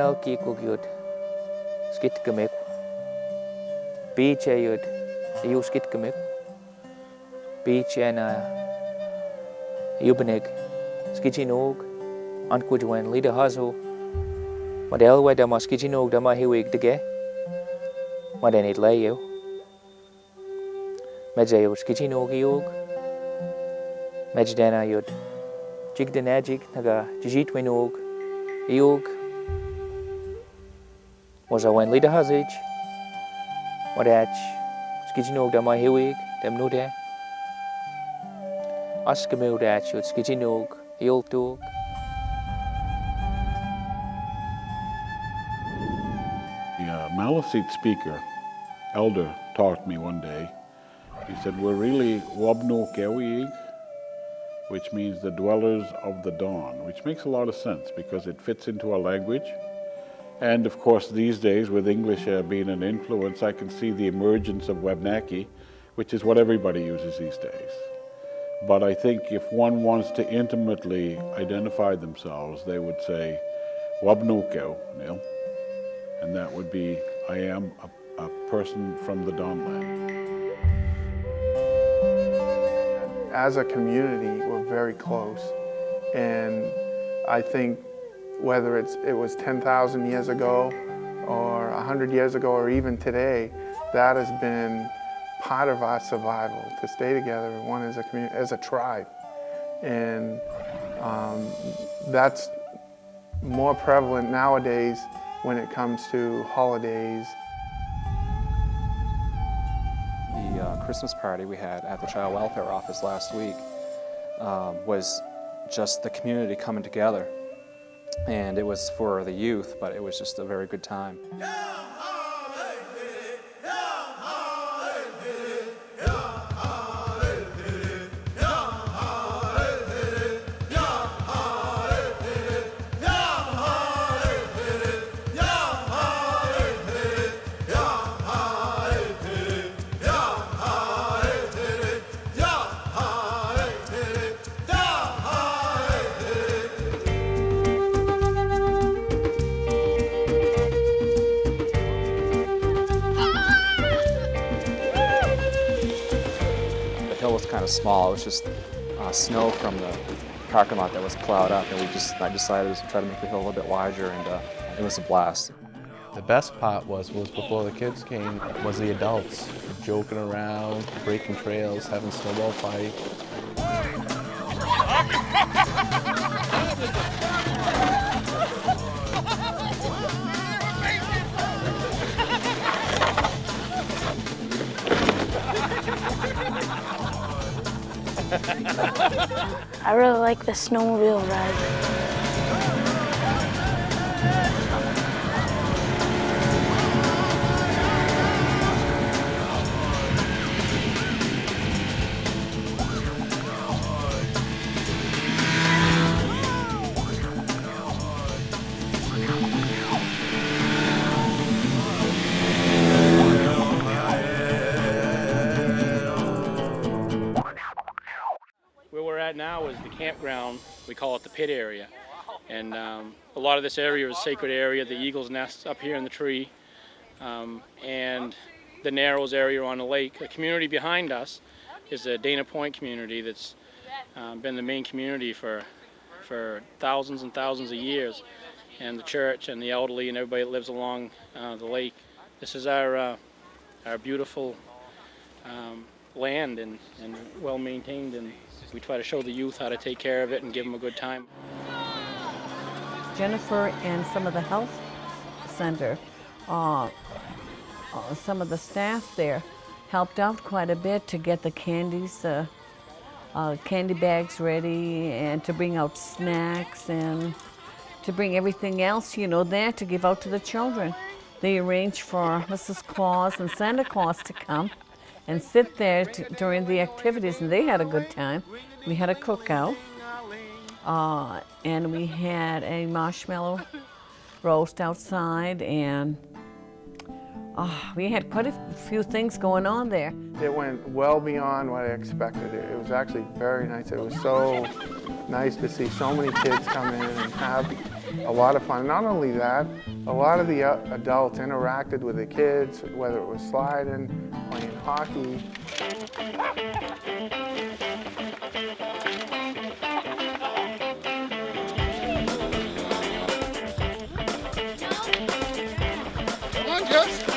Mel kikugyud skitkamik. Beach ayud iu skitkamik. Beach and Yubanig skichinog Ankudwen Lida Hazo. Madelwe da Maskichinog da Mahiwig de Ge. Madenit Layo. Medjayo Skichinog Yog. Mejdana Yud. Jigdanajig Naga Jijitwinog Yog. Was a wen Lida Hazage. Madach Skichinog da Mahiwig, dem Nude. Askamu dach Yud Skichinog Yoltog. The Maliseet speaker, elder, taught me one day. He said, we're really Wabno Kewiig, which means the dwellers of the dawn, which makes a lot of sense because it fits into our language. And of course, these days, with English being an influence, I can see the emergence of Webnaki, which is what everybody uses these days. But I think if one wants to intimately identify themselves, they would say, Wabnokeo, Neil. And that would be, I am a person from the Dawnland. As a community, we're very close. And I think whether it was 10,000 years ago or 100 years ago or even today, that has been part of our survival, to stay together one as a community, as a tribe. And that's more prevalent nowadays when it comes to holidays. The Christmas party we had at the Child Welfare Office last week was just the community coming together. And it was for the youth, but it was just a very good time. The hill was kind of small. It was just snow from the parking lot that was plowed up, and I decided to try to make the hill a little bit larger, and it was a blast. The best part was before the kids came, was the adults joking around, breaking trails, having snowball fight. I really like the snowmobile ride. Where we're at now is the campground. We call it the pit area. And a lot of this area is a sacred area. The eagle's nest up here in the tree. And the Narrows area on the lake. The community behind us is the Dana Point community that's been the main community for thousands and thousands of years. And the church and the elderly and everybody that lives along the lake. This is our beautiful land and well maintained, and we try to show the youth how to take care of it and give them a good time. Jennifer and some of the health center, some of the staff there helped out quite a bit to get the candies, candy bags ready, and to bring out snacks and to bring everything else, you know, there to give out to the children. They arranged for Mrs. Claus and Santa Claus to come and sit there during the activities, and they had a good time. We had a cookout, and we had a marshmallow roast outside, and we had quite a few things going on there. It went well beyond what I expected. It was actually very nice. It was so nice to see so many kids come in and have a lot of fun. Not only that, A lot of the adults interacted with the kids, whether it was sliding, playing hockey. Come on, Jess.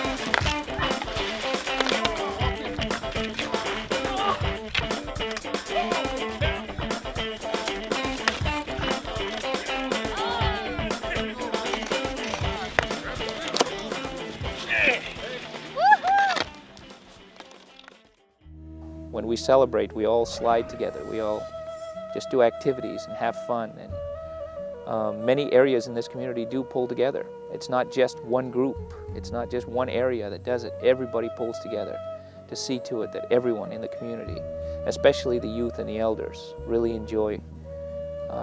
When we celebrate, we all slide together. We all just do activities and have fun. And many areas in this community do pull together. It's not just one group. It's not just one area that does it. Everybody pulls together to see to it that everyone in the community, especially the youth and the elders, really enjoy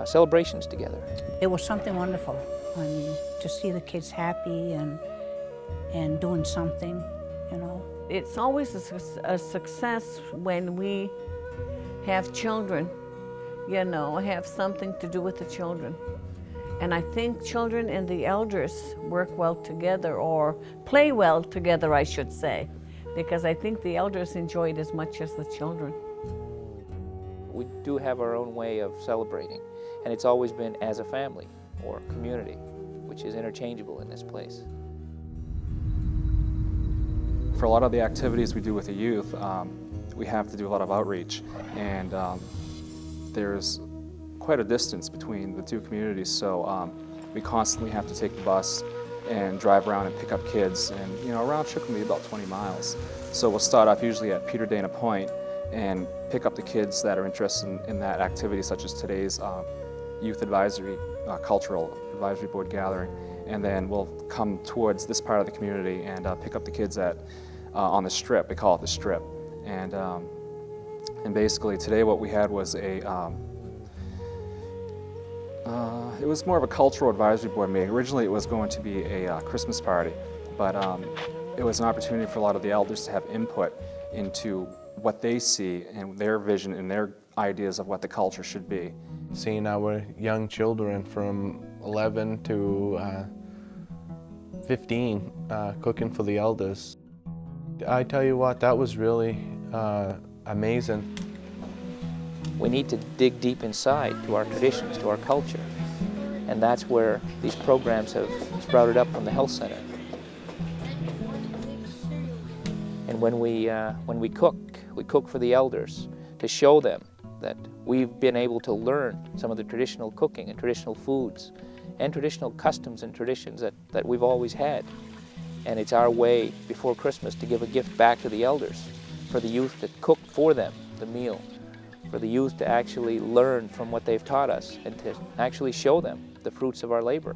celebrations together. It was something wonderful. I mean, to see the kids happy and doing something, you know. It's always a success when we have children, you know, have something to do with the children. And I think children and the elders work well together, or play well together, I should say, because I think the elders enjoy it as much as the children. We do have our own way of celebrating, and it's always been as a family or community, which is interchangeable in this place. For a lot of the activities we do with the youth, we have to do a lot of outreach, and there's quite a distance between the two communities, so we constantly have to take the bus and drive around and pick up kids, and you know, a round trip can be about 20 miles. So we'll start off usually at Peter Dana Point and pick up the kids that are interested in that activity, such as today's Youth Advisory, Cultural Advisory Board gathering, and then we'll come towards this part of the community and pick up the kids at on the strip. We call it the strip, and basically today what we had was it was more of a cultural advisory board meeting. Originally it was going to be a Christmas party, but it was an opportunity for a lot of the elders to have input into what they see and their vision and their ideas of what the culture should be. Seeing our young children from 11 to 15 cooking for the elders. I tell you what, that was really amazing. We need to dig deep inside to our traditions, to our culture, and that's where these programs have sprouted up from the health center. And when we cook for the elders to show them that we've been able to learn some of the traditional cooking and traditional foods and traditional customs and traditions that we've always had. And it's our way before Christmas to give a gift back to the elders, for the youth to cook for them the meal, for the youth to actually learn from what they've taught us and to actually show them the fruits of our labor,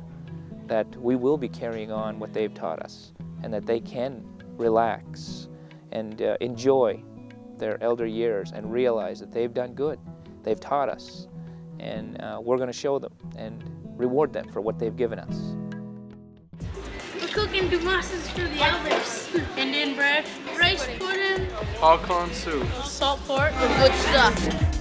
that we will be carrying on what they've taught us and that they can relax and enjoy their elder years and realize that they've done good. They've taught us, and we're going to show them and reward them for what they've given us. We're cooking dumasas for the elders. Indian bread, rice pudding, Popcorn soup. salt pork, good stuff.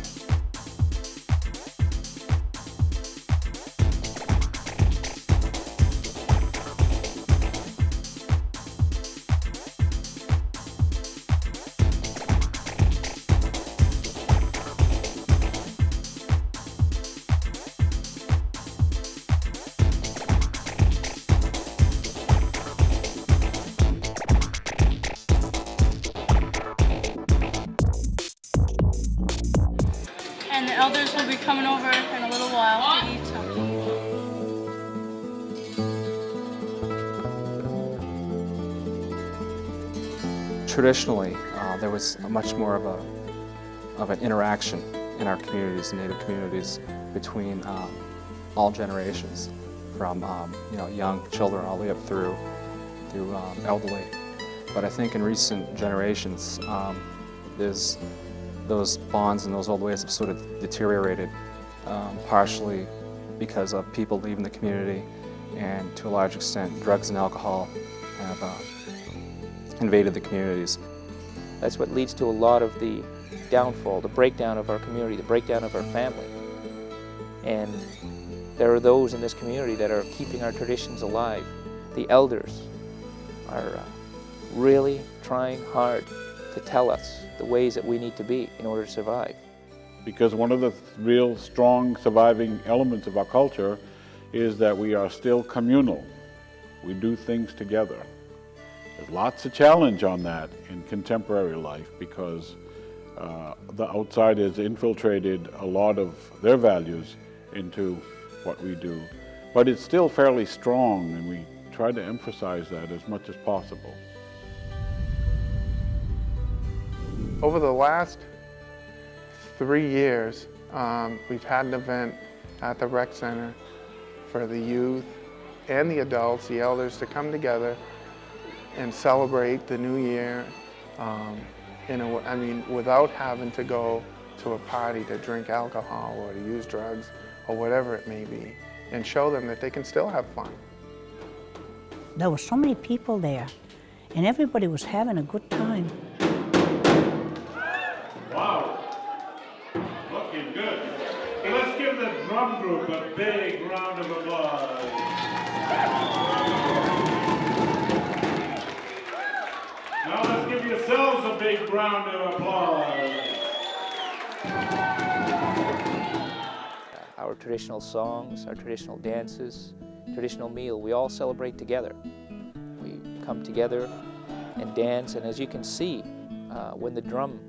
And the elders will be coming over in a little while to eat something. Traditionally, there was much more of an interaction in our communities, Native communities, between all generations, from young children all the way up through elderly. But I think in recent generations, there's those bonds and those old ways have sort of deteriorated, partially because of people leaving the community, and to a large extent, drugs and alcohol have invaded the communities. That's what leads to a lot of the downfall, the breakdown of our community, the breakdown of our family. And there are those in this community that are keeping our traditions alive, the elders are really trying hard to tell us the ways that we need to be in order to survive. Because one of the real strong surviving elements of our culture is that we are still communal. We do things together. There's lots of challenge on that in contemporary life because the outside has infiltrated a lot of their values into what we do. But it's still fairly strong, and we try to emphasize that as much as possible. Over the last 3 years, we've had an event at the rec center for the youth and the adults, the elders, to come together and celebrate the new year without having to go to a party to drink alcohol or to use drugs or whatever it may be, and show them that they can still have fun. There were so many people there, and everybody was having a good time. Wow, looking good. Hey, let's give the drum group a big round of applause. Now let's give yourselves a big round of applause. Our traditional songs, our traditional dances, traditional meal, we all celebrate together. We come together and dance, and as you can see, when the drum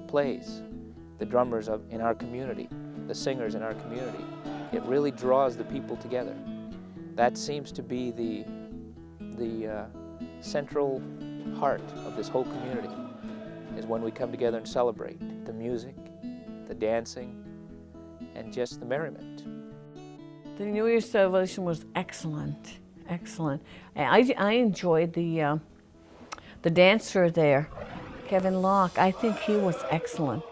plays, the drummers in our community, the singers in our community, it really draws the people together. That seems to be the central heart of this whole community, is when we come together and celebrate the music, the dancing, and just the merriment. The New Year's celebration was excellent, excellent. I enjoyed the dancer there, Kevin Locke. I think he was excellent.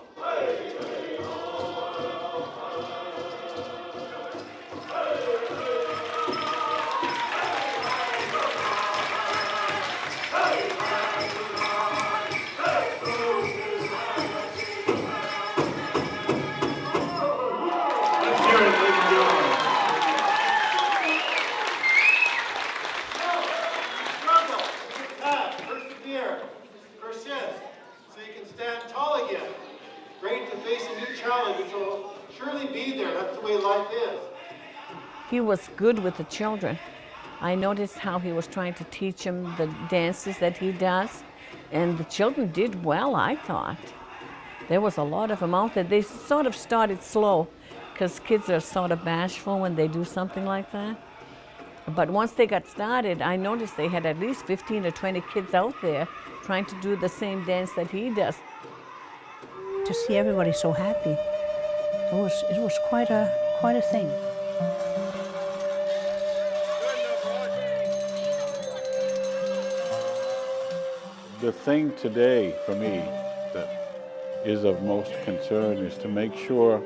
Persist, so you can stand tall again. Ready to face a new challenge, which will surely be there. That's the way life is. He was good with the children. I noticed how he was trying to teach them the dances that he does, and the children did well, I thought. There was a lot of them out there. They sort of started slow, because kids are sort of bashful when they do something like that. But once they got started, I noticed they had at least 15 or 20 kids out there trying to do the same dance that he does. To see everybody so happy, it was quite a thing. The thing today for me that is of most concern is to make sure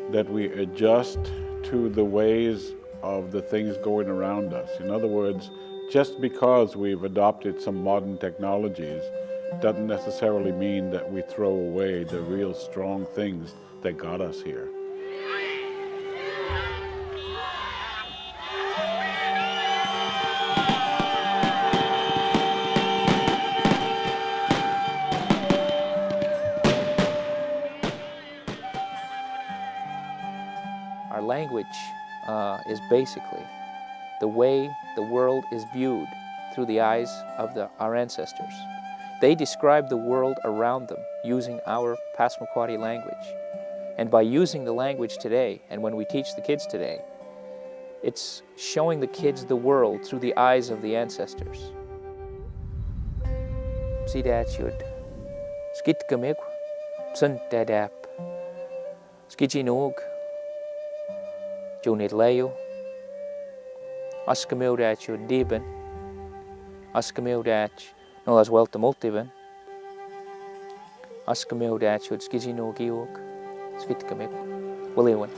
that we adjust to the ways of the things going around us. In other words, just because we've adopted some modern technologies doesn't necessarily mean that we throw away the real strong things that got us here. Our language is basically the way the world is viewed through the eyes of our ancestors. They describe the world around them using our Passamaquoddy language. And by using the language today, and when we teach the kids today, it's showing the kids the world through the eyes of the ancestors. Sidachud, skitkamik, suntadap, skichinog, Junit Leo, Askamildach Deben, Askamildach, no as well to Multiven, Askamildach Skijino Giog, Skitkamik, Williwan.